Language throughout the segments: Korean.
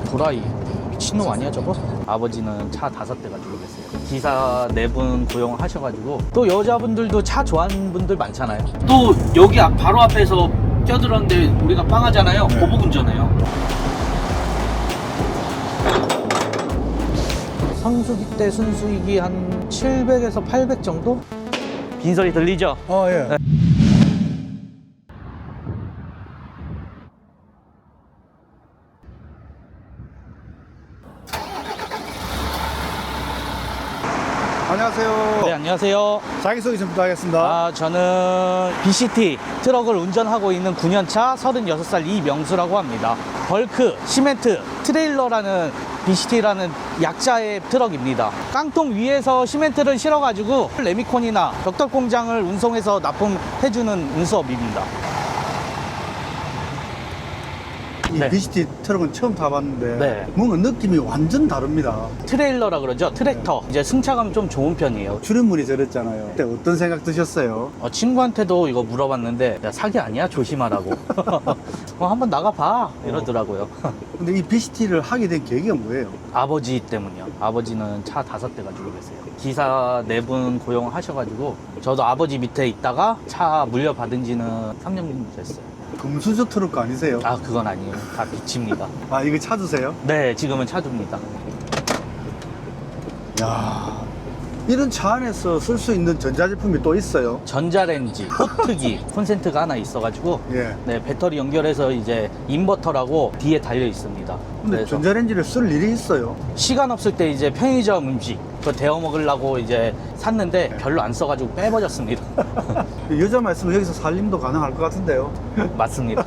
도라이 미친놈 아니야 저거? 아버지는 차 5대 가지고 계세요. 기사 4분 고용하셔가지고 또 여자분들도 차 좋아하는 분들 많잖아요. 또 여기 바로 앞에서 껴들었는데 우리가 빵하잖아요. 보복 운전해요. 성수기 때 순수익이 한 700에서 800 정도? 빈소리 들리죠? 예. 네. 안녕하세요. 네, 안녕하세요. 자기소개 좀 부탁하겠습니다. 저는 BCT 트럭을 운전하고 있는 9년차 36살 이명수라고 합니다. 벌크, 시멘트, 트레일러라는 BCT라는 약자의 트럭입니다. 깡통 위에서 시멘트를 실어가지고 레미콘이나 벽돌 공장을 운송해서 납품해주는 운수업입니다. 이 네. BCT 트럭은 처음 타봤는데 네. 뭔가 느낌이 완전 다릅니다. 트레일러라 그러죠. 트랙터. 이제 승차감 좀 좋은 편이에요. 출연문이 저랬잖아요. 그때 어떤 생각 드셨어요? 친구한테도 이거 물어봤는데 야, 사기 아니야? 조심하라고. 한번 나가봐 이러더라고요. 근데 이 BCT를 하게 된 계기가 뭐예요? 아버지 때문이요. 아버지는 차 5대 가지고 계세요. 기사 4분 고용하셔가지고 저도 아버지 밑에 있다가 차 물려받은 지는 3년 정도 됐어요. 금수저 트럭 아니세요? 그건 아니에요. 다 빚입니다. 이거 찾으세요? 네, 지금은 차주입니다. 야, 이런 차 안에서 쓸 수 있는 전자제품이 또 있어요? 전자레인지, 포트기, 콘센트가 하나 있어가지고 예. 네, 배터리 연결해서 이제 인버터라고 뒤에 달려 있습니다. 근데 그래서 전자레인지를 쓸 일이 있어요? 시간 없을 때 이제 편의점 음식 그거 데워 먹으려고 이제 샀는데 별로 안 써가지고 빼버렸습니다. 여자 말씀은 여기서 살림도 가능할 것 같은데요? 맞습니다.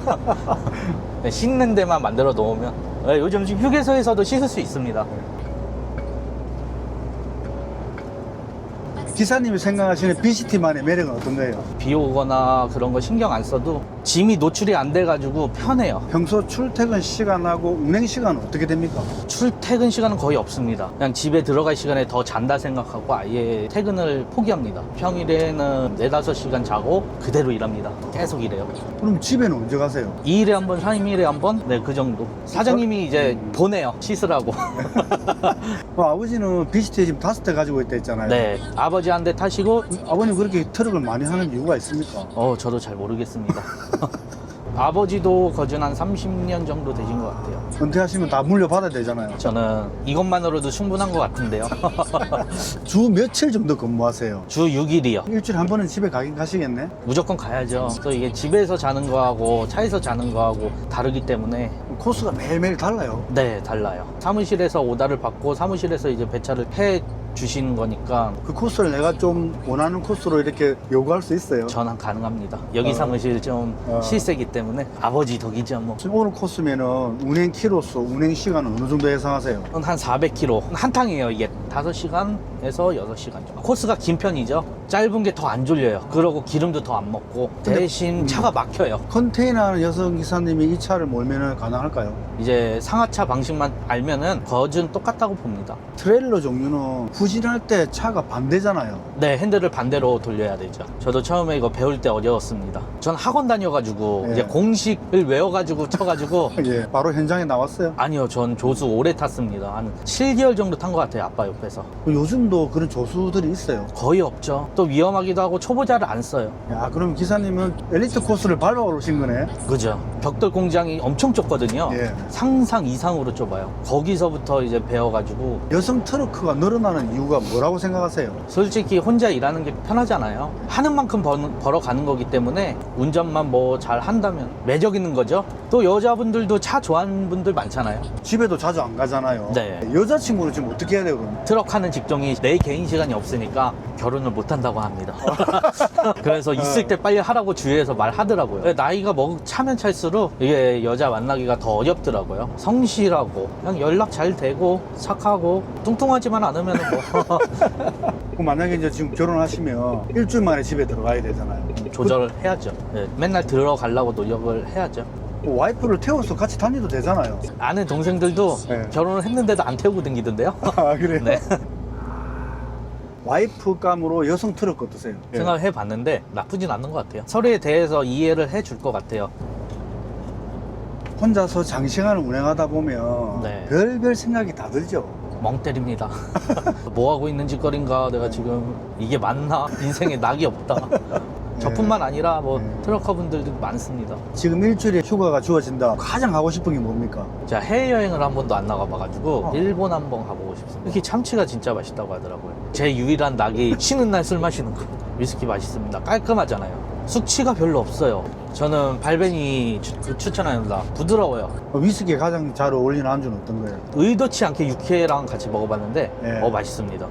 네, 씻는 데만 만들어 놓으면 네, 요즘 지금 휴게소에서도 씻을 수 있습니다. 기사님이 생각하시는 BCT만의 매력은 어떤 거예요? 비 오거나 그런 거 신경 안 써도 짐이 노출이 안 돼가지고 편해요. 평소 출퇴근 시간하고 운행 시간은 어떻게 됩니까? 출퇴근 시간은 거의 없습니다. 그냥 집에 들어갈 시간에 더 잔다 생각하고 아예 퇴근을 포기합니다. 평일에는 4-5시간 자고 그대로 일합니다. 계속 일해요. 그럼 집에는 언제 가세요? 2일에 한 번, 3일에 한 번? 네, 그 정도. 사장님이 이제 보내요. 씻으라고. 아버지는 BCT 지금 5대 가지고 있다 했잖아요. 네, 아버지 한 대 타시고 아버님 그렇게 트럭을 많이 하는 이유가 있습니까? 저도 잘 모르겠습니다. 아버지도 거진 한 30년 정도 되신 것 같아요. 은퇴하시면 다 물려받아야 되잖아요. 저는 이것만으로도 충분한 것 같은데요. 주 며칠 정도 근무하세요? 주 6일이요. 일주일에 한 번은 집에 가긴 가시겠네? 무조건 가야죠. 또 이게 집에서 자는 거하고 차에서 자는 거하고 다르기 때문에 코스가 매일매일 달라요. 네, 달라요. 사무실에서 오다를 받고 사무실에서 이제 배차를 해 주시는 거니까 그 코스를 내가 좀 원하는 코스로 이렇게 요구할 수 있어요. 전환 가능합니다. 여기 사무실 좀 실세기 때문에 아버지 덕이죠 뭐. 지금 오늘 코스면은 운행 키로수, 운행 시간은 어느 정도 예상하세요? 한 400km 한 탕이에요. 이게 5시간에서 6시간 정도. 코스가 긴 편이죠. 짧은 게 더 안 졸려요. 그러고 기름도 더 안 먹고 대신 차가 막혀요. 컨테이너 하는 여성 기사님이 이 차를 몰면은 가능할까요? 이제 상하차 방식만 알면은 거진 똑같다고 봅니다. 트레일러 종류는 후진할 때 차가 반대잖아요. 네, 핸들을 반대로 돌려야 되죠. 저도 처음에 이거 배울 때 어려웠습니다. 전 학원 다녀가지고 예. 이제 공식을 외워가지고 쳐가지고 예, 바로 현장에 나왔어요. 아니요, 전 조수 오래 탔습니다. 한 7개월 정도 탄 것 같아요, 아빠 옆에서. 요즘도 그런 조수들이 있어요. 거의 없죠. 또 위험하기도 하고 초보자를 안 써요. 야, 그럼 기사님은 엘리트 코스를 밟아 오신 거네? 그죠. 벽돌 공장이 엄청 좁거든요. 예. 상상 이상으로 좁아요. 거기서부터 이제 배워가지고 여성 트러크가 늘어나는 이유가 뭐라고 생각하세요? 솔직히 혼자 일하는 게 편하잖아요. 하는 만큼 벌어가는 거기 때문에 운전만 뭐 잘 한다면 매력 있는 거죠. 또 여자분들도 차 좋아하는 분들 많잖아요. 집에도 자주 안 가잖아요. 네. 여자친구는 지금 어떻게 해야 돼요, 그럼? 트럭 하는 직종이 내 개인 시간이 없으니까 결혼을 못 한다고 합니다. 그래서 있을 때 빨리 하라고 주위에서 말하더라고요. 나이가 차면 찰수록 이게 여자 만나기가 더 어렵더라고요. 성실하고 그냥 연락 잘 되고 착하고 뚱뚱하지만 않으면 뭐 그럼 만약에 이제 지금 결혼하시면 일주일 만에 집에 들어가야 되잖아요. 조절을 해야죠. 네, 맨날 들어가려고 노력을 해야죠. 와이프를 태워서 같이 다니도 되잖아요. 아는 동생들도 네. 결혼을 했는데도 안 태우고 다니던데요. 아, 그래요? 네. 와이프감으로 여성 트럭 어떠세요? 생각을 해봤는데 나쁘진 않은 것 같아요. 서로에 대해서 이해를 해줄 것 같아요. 혼자서 장시간을 운행하다 보면 네. 별별 생각이 다 들죠. 멍 때립니다. 뭐 하고 있는 짓거리인가? 내가 지금 이게 맞나? 인생에 낙이 없다. 저뿐만 아니라 뭐 트럭커분들도 많습니다. 지금 일주일에 휴가가 주어진다. 가장 하고 싶은 게 뭡니까? 제가 해외여행을 한 번도 안 나가봐가지고 일본 한번 가보고 싶습니다. 특히 참치가 진짜 맛있다고 하더라고요. 제 유일한 낙이 쉬는 날 술 마시는 거. 위스키 맛있습니다. 깔끔하잖아요. 숙취가 별로 없어요. 저는 발베니 추천합니다. 부드러워요. 위스키에 가장 잘 어울리는 안주는 어떤 거예요? 의도치 않게 육회랑 같이 먹어봤는데 네. 맛있습니다.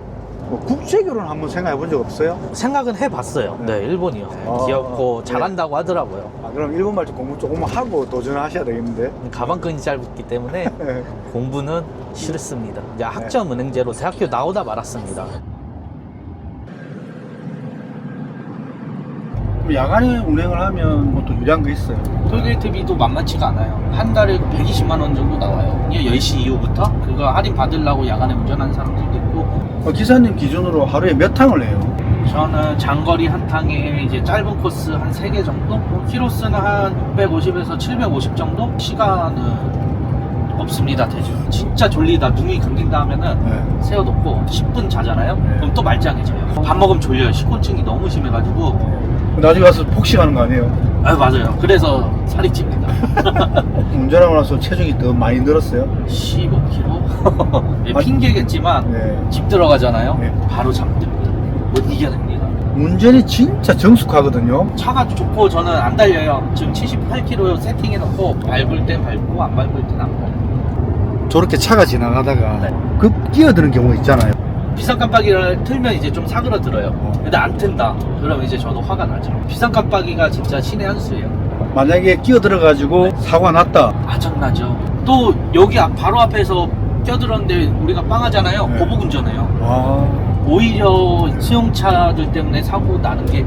뭐 국제결혼 한번 생각해 본 적 없어요? 생각은 해봤어요. 네, 일본이요. 아, 귀엽고 네. 잘한다고 하더라고요. 아, 그럼 일본 말 좀 공부 조금 하고 도전을 하셔야 되겠는데. 가방끈이 짧기 때문에 네. 공부는 싫습니다. 이제 학점 은행제로 대학교 나오다 말았습니다. 그럼 야간에 운행을 하면 뭐 또 유리한 거 있어요? 톨게이트비도 만만치가 않아요. 한 달에 120만 원 정도 나와요. 이게 10시 이후부터 그거 할인 받으려고 야간에 운전하는 사람들도 있고. 기사님 기준으로 하루에 몇 탕을 내요? 저는 장거리 한 탕에 이제 짧은 코스 한 3개 정도? 키로수는 한 650에서 750 정도? 시간은 없습니다, 대충. 진짜 졸리다, 눈이 감긴다 하면은 세워놓고 10분 자잖아요? 그럼 또 말짱해져요. 밥 먹으면 졸려요. 식곤증이 너무 심해가지고. 나중에 가서 폭식하는 거 아니에요? 아, 맞아요. 그래서 살이 찝니다. 운전하고 나서 체중이 더 많이 늘었어요? 15kg? 핑계겠지만 네. 집 들어가잖아요. 네. 바로 잠듭니다. 못 이겨냅니다. 운전이 진짜 정숙하거든요. 차가 좋고 저는 안 달려요. 지금 78km 세팅해놓고 밟을 땐 밟고 안 밟을 땐 안 밟고. 저렇게 차가 지나가다가 네. 급 끼어드는 경우 있잖아요. 비상 깜빡이를 틀면 이제 좀 사그러들어요. 근데 안 튼다. 그러면 이제 저도 화가 나죠. 비상 깜빡이가 진짜 신의 한 수예요. 만약에 끼어들어가지고 사고가 났다. 아정나죠. 또 여기 바로 앞에서 껴들었는데 우리가 빵하잖아요. 네. 보복 운전해요. 아, 오히려 수용차들 때문에 사고 나는 게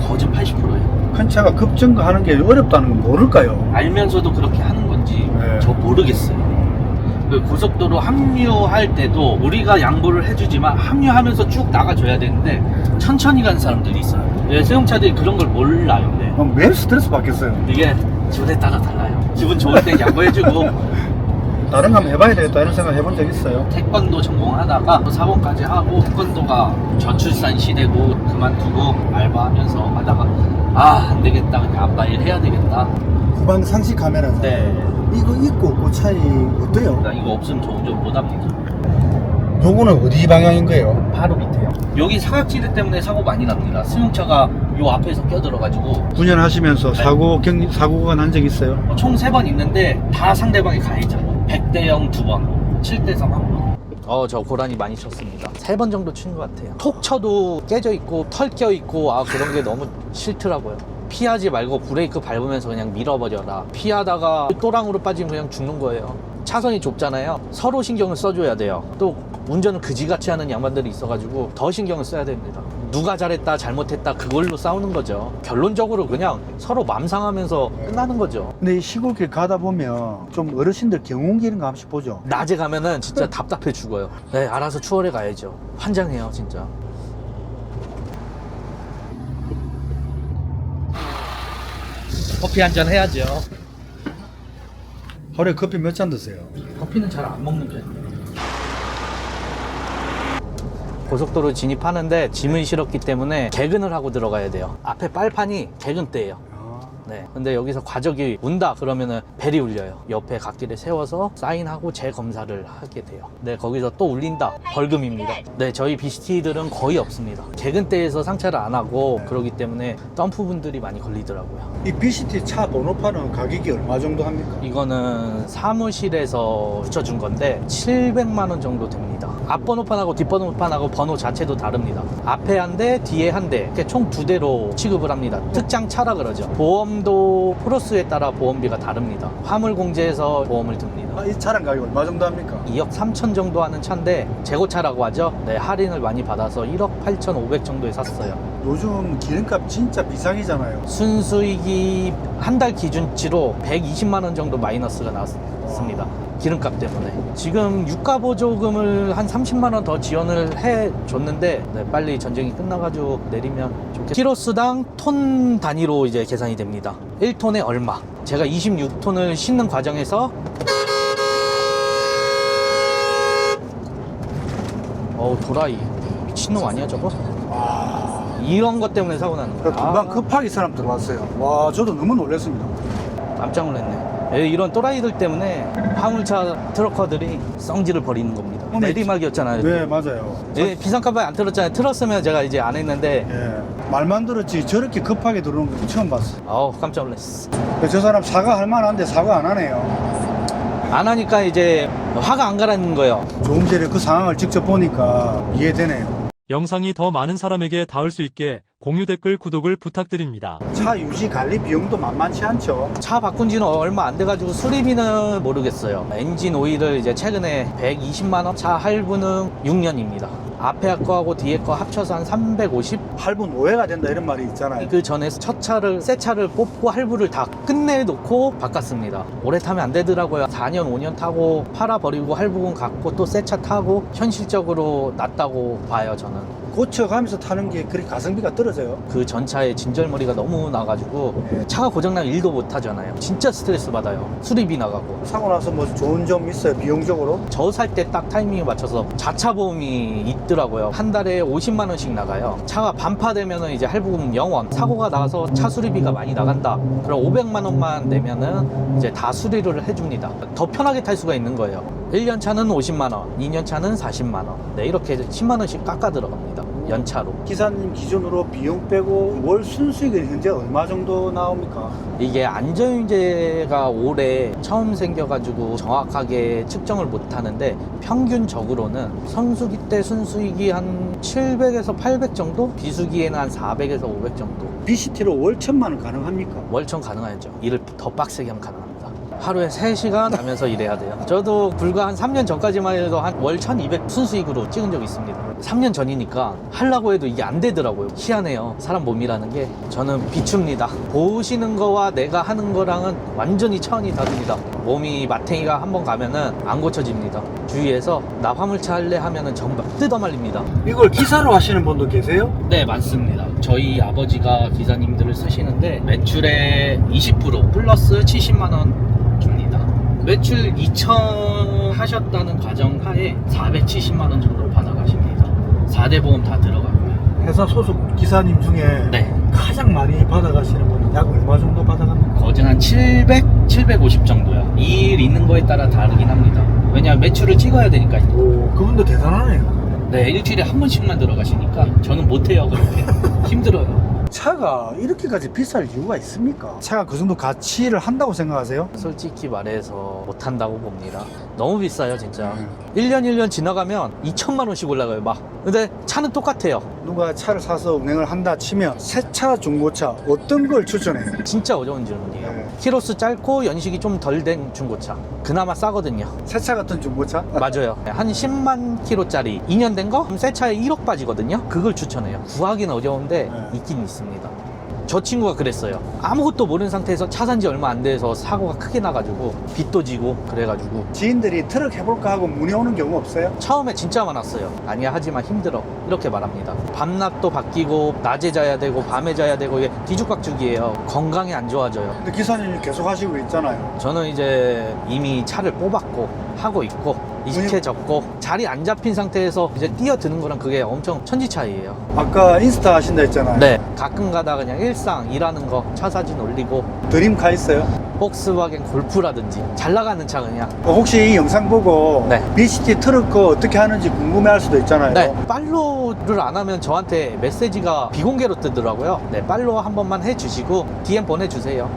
거진 80%예요. 큰 차가 급증가하는 게 어렵다는 건 모를까요? 알면서도 그렇게 하는 건지 네. 저 모르겠어요. 그 고속도로 합류할 때도 우리가 양보를 해주지만 합류하면서 쭉 나가줘야 되는데 천천히 가는 사람들이 있어요. 네, 수용차들이 그런 걸 몰라요. 네. 매일 스트레스 받겠어요. 이게 기분에 따라 달라요. 기분 좋을 때 양보해주고 다른 거 한번 해봐야 되겠다 이런 생각 해본 적 있어요? 태권도 전공하다가 사범까지 하고 태권도가 저출산 시대고 그만두고 알바하면서 하다가 아 안되겠다 그냥 아빠 일 해야 되겠다. 후방 상식 카메라잖아요. 네. 이거 있고 없고 차이 어때요? 나 이거 없으면 저 운전 못합니다. 요거는 어디 방향인 거예요? 바로 밑에요. 여기 사각지대 때문에 사고 많이 납니다. 수용차가 요 앞에서 껴들어가지고 9년 하시면서 네. 사고가 난 적 있어요? 총 3번 있는데 다 상대방이 가해자. 100대 0 2번, 7대 3 1번. 저 고라니 많이 쳤습니다. 3번 정도 친 것 같아요. 톡 쳐도 깨져 있고 털 껴 있고 그런 게 너무 싫더라고요. 피하지 말고 브레이크 밟으면서 그냥 밀어버려라. 피하다가 또랑으로 빠지면 그냥 죽는 거예요. 차선이 좁잖아요. 서로 신경을 써줘야 돼요. 또 운전을 그지같이 하는 양반들이 있어가지고 더 신경을 써야 됩니다. 누가 잘했다 잘못했다 그걸로 싸우는 거죠. 결론적으로 그냥 서로 맘상하면서 끝나는 거죠. 근데 이 시골길 가다 보면 좀 어르신들 경운기 이런 거 한 번씩 보죠? 낮에 가면은 진짜 답답해 죽어요. 네, 알아서 추월해 가야죠. 환장해요, 진짜. 커피 한잔 해야죠. 하루에 커피 몇 잔 드세요? 커피는 잘 안 먹는 편이에요. 고속도로 진입하는데 짐을 실었기 때문에 개근을 하고 들어가야 돼요. 앞에 빨판이 개근대예요. 네. 근데 여기서 과적이 운다 그러면은 벨이 울려요. 옆에 갓길에 세워서 사인하고 재검사를 하게 돼요. 네, 거기서 또 울린다. 벌금입니다. 네, 저희 BCT들은 거의 없습니다. 개근대에서 상차를 안 하고 그러기 때문에 덤프분들이 많이 걸리더라고요. 이 BCT 차 번호판은 가격이 얼마 정도 합니까? 이거는 사무실에서 붙여준 건데 700만 원 정도 됩니다. 앞번호판하고 뒷번호판하고 번호 자체도 다릅니다. 앞에 한 대, 뒤에 한 대, 이렇게 총 2대로 취급을 합니다. 특장차라 그러죠. 보험도 프로스에 따라 보험비가 다릅니다. 화물공제에서 보험을 듭니다. 이 차량 가격이 얼마 정도 합니까? 2억 3천 정도 하는 차인데 재고차라고 하죠. 네, 할인을 많이 받아서 1억 8,500 정도에 샀어요. 요즘 기름값 진짜 비상이잖아요. 순수익이 한 달 기준치로 120만 원 정도 마이너스가 나왔습니다. 기름값 때문에. 지금 유가 보조금을 한 30만 원 더 지원을 해 줬는데 네, 빨리 전쟁이 끝나가지고 내리면 좋겠어요. 키로수당 톤 단위로 이제 계산이 됩니다. 1톤에 얼마. 제가 26톤을 싣는 과정에서 어우 도라이 미친놈 아니야 저거? 이런 것 때문에 사고 나는 거야. 금방 급하게 사람 들어왔어요. 와, 저도 너무 놀랐습니다. 깜짝 놀랐네. 예, 이런 또라이들 때문에 화물차 트럭커들이 성질을 벌이는 겁니다. 내리막이었잖아요. 네, 맞아요. 예, 비상카바에 안 틀었잖아요. 틀었으면 제가 이제 안 했는데 예, 말만 들었지 저렇게 급하게 들어오는 거 처음 봤어요. 어우 깜짝 놀랐어. 저 사람 사과할 만한데 사과 안 하네요. 안 하니까 이제 화가 안 가라는 거예요. 조금 전에 그 상황을 직접 보니까 이해되네요. 영상이 더 많은 사람에게 닿을 수 있게 공유 댓글 구독을 부탁드립니다. 차 유지 관리 비용도 만만치 않죠. 차 바꾼 지는 얼마 안 돼가지고 수리비는 모르겠어요. 엔진 오일을 이제 최근에 120만원, 차 할부는 6년입니다. 앞에 거하고 뒤에 거 합쳐서 한 350? 할부 노예가 된다 이런 말이 있잖아요. 그 전에 첫 차를, 새 차를 뽑고 할부를 다 끝내놓고 바꿨습니다. 오래 타면 안 되더라고요. 4년, 5년 타고 팔아버리고 할부금 갚고 또 새 차 타고 현실적으로 낫다고 봐요, 저는. 고쳐가면서 타는 게 그렇게 가성비가 떨어져요. 그 전차에 진절머리가 너무 나가지고 차가 고장나면 일도 못 하잖아요. 진짜 스트레스 받아요. 수리비 나가고. 사고 나서 뭐 좋은 점 있어요, 비용적으로? 저 살 때 딱 타이밍에 맞춰서 자차 보험이 있더라고요. 한 달에 50만 원씩 나가요. 차가 반파되면은 이제 할부금 0원. 사고가 나서 차 수리비가 많이 나간다. 그럼 500만 원만 내면은 이제 다 수리를 해줍니다. 더 편하게 탈 수가 있는 거예요. 1년 차는 50만 원, 2년 차는 40만 원. 네, 이렇게 10만 원씩 깎아 들어갑니다. 연차로. 기사님 기준으로 비용 빼고 월 순수익은 현재 얼마 정도 나옵니까? 이게 안전운제가 올해 처음 생겨가지고 정확하게 측정을 못 하는데 평균적으로는 성수기 때 순수익이 한 700에서 800 정도? 비수기에는 한 400에서 500 정도. BCT로 월 1,000만 원 가능합니까? 월천 가능하죠. 일을 더 빡세게 하면 가능합니다. 하루에 3시간 하면서 일해야 돼요. 저도 불과 한 3년 전까지만 해도 한 월 1200 순수익으로 찍은 적이 있습니다. 3년 전이니까 하려고 해도 이게 안 되더라고요. 희한해요. 사람 몸이라는 게. 저는 비춥니다. 보시는 거와 내가 하는 거랑은 완전히 차원이 다릅니다. 몸이 마탱이가 한번 가면은 안 고쳐집니다. 주위에서 나 화물차 할래 하면은 전부 뜯어 말립니다. 이걸 기사로 하시는 분도 계세요? 네, 맞습니다. 저희 아버지가 기사님들을 쓰시는데 매출의 20% 플러스 70만 원 줍니다. 매출 2천 하셨다는 가정하에 470만 원 정도 받아가십니다. 4대 보험 다 들어가고요. 회사 소속 기사님 중에 네. 가장 많이 받아가시는 분은 약 얼마 정도 받아갑니까? 거진 한 700, 750 정도야. 일 있는 거에 따라 다르긴 합니다. 왜냐면 매출을 찍어야 되니까요. 오, 그분도 대단하네요. 네, 일주일에 한 번씩만 들어가시니까 저는 못해요, 그렇게. 힘들어요. 차가 이렇게까지 비쌀 이유가 있습니까? 차가 그 정도 가치를 한다고 생각하세요? 솔직히 말해서 못한다고 봅니다. 너무 비싸요, 진짜. 1년 1년 지나가면 2천만 원씩 올라가요, 막. 근데 차는 똑같아요. 누가 차를 사서 운행을 한다 치면 새 차, 중고차 어떤 걸 추천해요? 진짜 어려운 질문이에요. 네. 키로수 짧고 연식이 좀 덜 된 중고차. 그나마 싸거든요. 새 차 같은 중고차? 맞아요. 한 10만 킬로짜리 2년 된 거? 그럼 새 차에 1억 빠지거든요. 그걸 추천해요. 구하기는 어려운데 네. 있긴 있습니다. 저 친구가 그랬어요. 아무것도 모르는 상태에서 차 산 지 얼마 안 돼서 사고가 크게 나가지고 빚도 지고 그래가지고 지인들이 트럭 해볼까 하고 문의 오는 경우 없어요? 처음에 진짜 많았어요. 아니야, 하지만 힘들어. 이렇게 말합니다. 밤낮도 바뀌고 낮에 자야 되고 밤에 자야 되고 이게 뒤죽박죽이에요. 건강이 안 좋아져요. 근데 기사님이 계속 하시고 있잖아요. 저는 이제 이미 차를 뽑았고 하고 있고 익숙해졌고 자리 안 잡힌 상태에서 이제 뛰어드는 거랑 그게 엄청 천지 차이예요. 아까 인스타 하신다 했잖아요. 네, 가끔 가다 그냥 일상 일하는 거 차 사진 올리고 드림카 있어요? 폭스바겐 골프라든지 잘 나가는 차 그냥. 혹시 이 영상 보고 네. BCT 트럭 거 어떻게 하는지 궁금해할 수도 있잖아요. 네, 팔로우를 안 하면 저한테 메시지가 비공개로 뜨더라고요. 네, 팔로우 한 번만 해주시고 DM 보내주세요.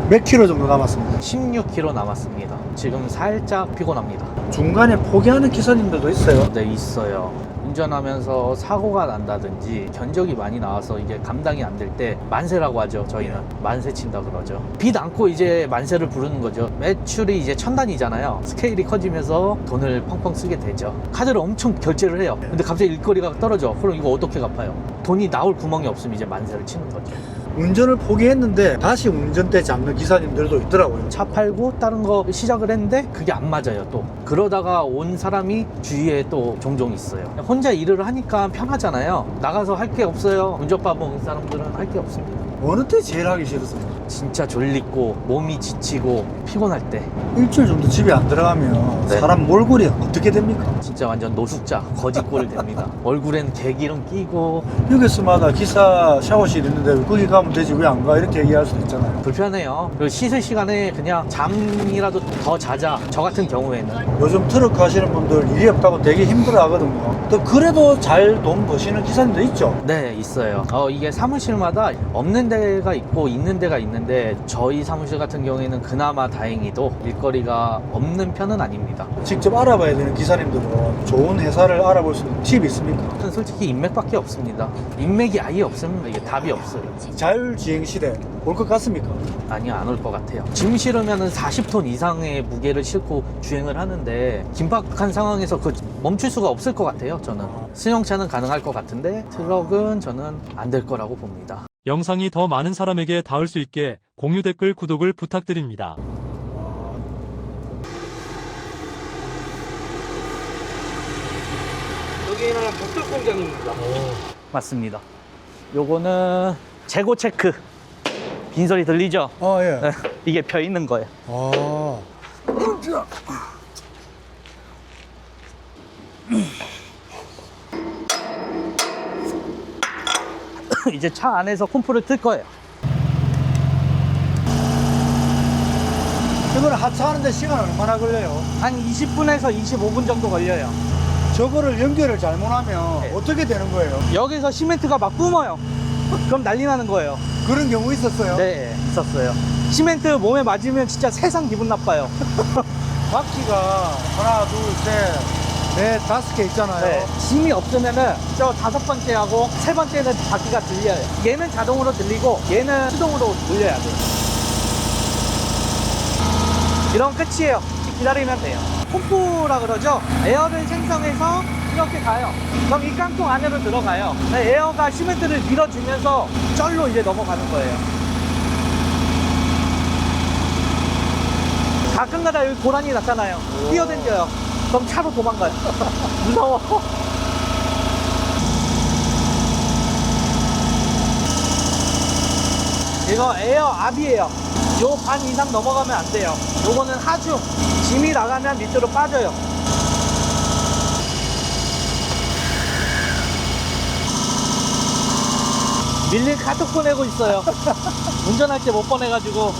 몇 킬로 정도 남았습니다. 16km 남았습니다. 지금 살짝 피곤합니다. 중간에 포기하는 기사님들도 있어요. 네, 있어요. 운전하면서 사고가 난다든지 견적이 많이 나와서 이게 감당이 안 될 때 만세라고 하죠. 저희는 만세 친다 그러죠. 빚 안고 이제 만세를 부르는 거죠. 매출이 이제 1000단위잖아요. 스케일이 커지면서 돈을 펑펑 쓰게 되죠. 카드를 엄청 결제를 해요. 근데 갑자기 일거리가 떨어져. 그럼 이거 어떻게 갚아요? 돈이 나올 구멍이 없으면 이제 만세를 치는 거죠. 운전을 포기했는데 다시 운전대 잡는 기사님들도 있더라고요. 차 팔고 다른 거 시작을 했는데 그게 안 맞아요 또. 그러다가 온 사람이 주위에 또 종종 있어요. 혼자 일을 하니까 편하잖아요. 나가서 할 게 없어요. 운전바 먹은 사람들은 할 게 없습니다. 어느 때 제일 하기 싫었어요? 진짜 졸리고 몸이 지치고 피곤할 때 일주일 정도 집에 안 들어가면 네. 사람 몰골이 어떻게 됩니까? 진짜 완전 노숙자 거지꼴 됩니다. 얼굴엔 개기름 끼고 휴게소마다 기사 샤워실 있는데 왜 거기 가면 되지 왜 안 가? 이렇게 얘기할 수도 있잖아요. 불편해요. 그리고 씻을 시간에 그냥 잠이라도 더 자자. 저 같은 경우에는 요즘 트럭 하시는 분들 일이 없다고 되게 힘들어 하거든요. 또 그래도 잘 돈 버시는 기사님도 있죠. 네 있어요. 이게 사무실마다 없는 데가 있고 있는 데가 있는데 저희 사무실 같은 경우에는 그나마 다행히도 일거리가 없는 편은 아닙니다. 직접 알아봐야 되는 기사님들은 좋은 회사를 알아볼 수 있는 팁이 있습니까? 저는 솔직히 인맥밖에 없습니다. 인맥이 아예 없으면 이게 답이 없어요. 자율주행 시대 올 것 같습니까? 아니요, 안 올 것 같아요. 짐 실으면 40톤 이상의 무게를 싣고 주행을 하는데 긴박한 상황에서 그 멈출 수가 없을 것 같아요. 저는 승용차는 가능할 것 같은데 트럭은 저는 안 될 거라고 봅니다. 영상이 더 많은 사람에게 닿을 수 있게 공유 댓글 구독을 부탁드립니다. 여기는 복도 공장입니다. 맞습니다. 요거는 재고 체크. 빈 소리 들리죠? 예. 이게 펴 있는 거예요. 이제 차 안에서 콤프를 틀 거예요. 이거는 하차하는데 시간 얼마나 걸려요? 한 20분에서 25분 정도 걸려요. 저거를 연결을 잘못하면 네. 어떻게 되는 거예요? 여기서 시멘트가 막 뿜어요. 그럼 난리 나는 거예요. 그런 경우 있었어요? 네, 있었어요. 시멘트 몸에 맞으면 진짜 세상 기분 나빠요. 바퀴가 하나, 둘, 셋, 넷, 5개 있잖아요. 네. 짐이 없으면은 저 5번째하고 3번째는 바퀴가 들려요. 얘는 자동으로 들리고 얘는 수동으로 돌려야 돼요. 이런 끝이에요. 기다리면 돼요. 콤프라 그러죠? 에어를 생성해서 이렇게 가요. 그럼 이 깡통 안으로 들어가요. 에어가 시멘트를 밀어주면서 쩔로 이제 넘어가는 거예요. 가끔가다 여기 고라니 나타나요. 뛰어댕겨요. 그럼 차로 도망가요. 무서워. 이거 에어 압이에요. 요 반 이상 넘어가면 안 돼요. 요거는 하중. 짐이 나가면 밑으로 빠져요. 밀린 카톡 보내고 있어요. 운전할 때 못 보내가지고.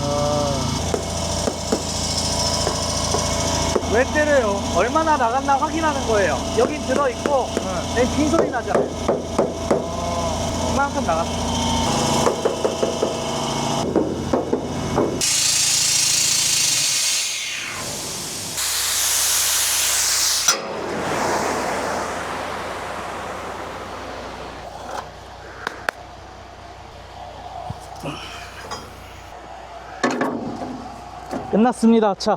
왜 때려요? 얼마나 나갔나 확인하는 거예요. 여긴 들어있고, 빈 소리 나잖아요. 이만큼 나갔어. 끝났습니다, 차.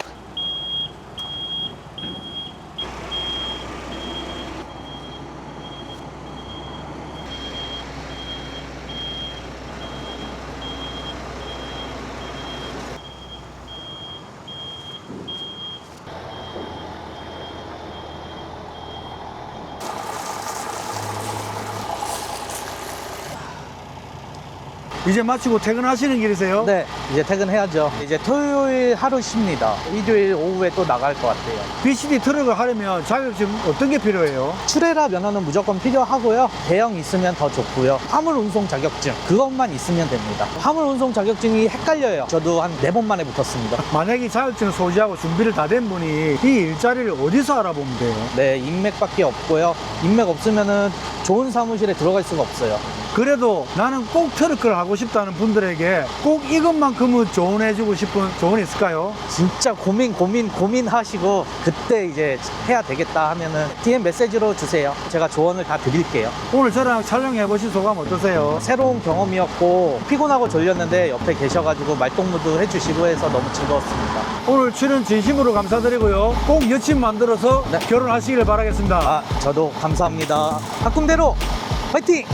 이제 마치고 퇴근하시는 길이세요? 네, 이제 퇴근해야죠. 이제 토요일 하루 쉽니다. 일요일 오후에 또 나갈 것 같아요. BCD 트럭을 하려면 자격증 어떤 게 필요해요? 출애라 면허는 무조건 필요하고요. 대형 있으면 더 좋고요. 화물 운송 자격증 그것만 있으면 됩니다. 화물 운송 자격증이 헷갈려요. 저도 한 4번 만에 붙었습니다. 만약에 자격증 소지하고 준비를 다 된 분이 이 일자리를 어디서 알아보면 돼요? 네, 인맥밖에 없고요. 인맥 없으면은 좋은 사무실에 들어갈 수가 없어요. 그래도 나는 꼭 트럭을 하고 싶다는 분들에게 꼭 이것만큼은 조언해주고 싶은 조언이 있을까요? 진짜 고민하시고 그때 이제 해야 되겠다 하면은 DM 메시지로 주세요. 제가 조언을 다 드릴게요. 오늘 저랑 촬영해보신 소감 어떠세요? 새로운 경험이었고 피곤하고 졸렸는데 옆에 계셔가지고 말동무도 해주시고 해서 너무 즐거웠습니다. 오늘 출연 진심으로 감사드리고요. 꼭 여친 만들어서 네. 결혼하시길 바라겠습니다. 저도 감사합니다. 가끔대로 화이팅!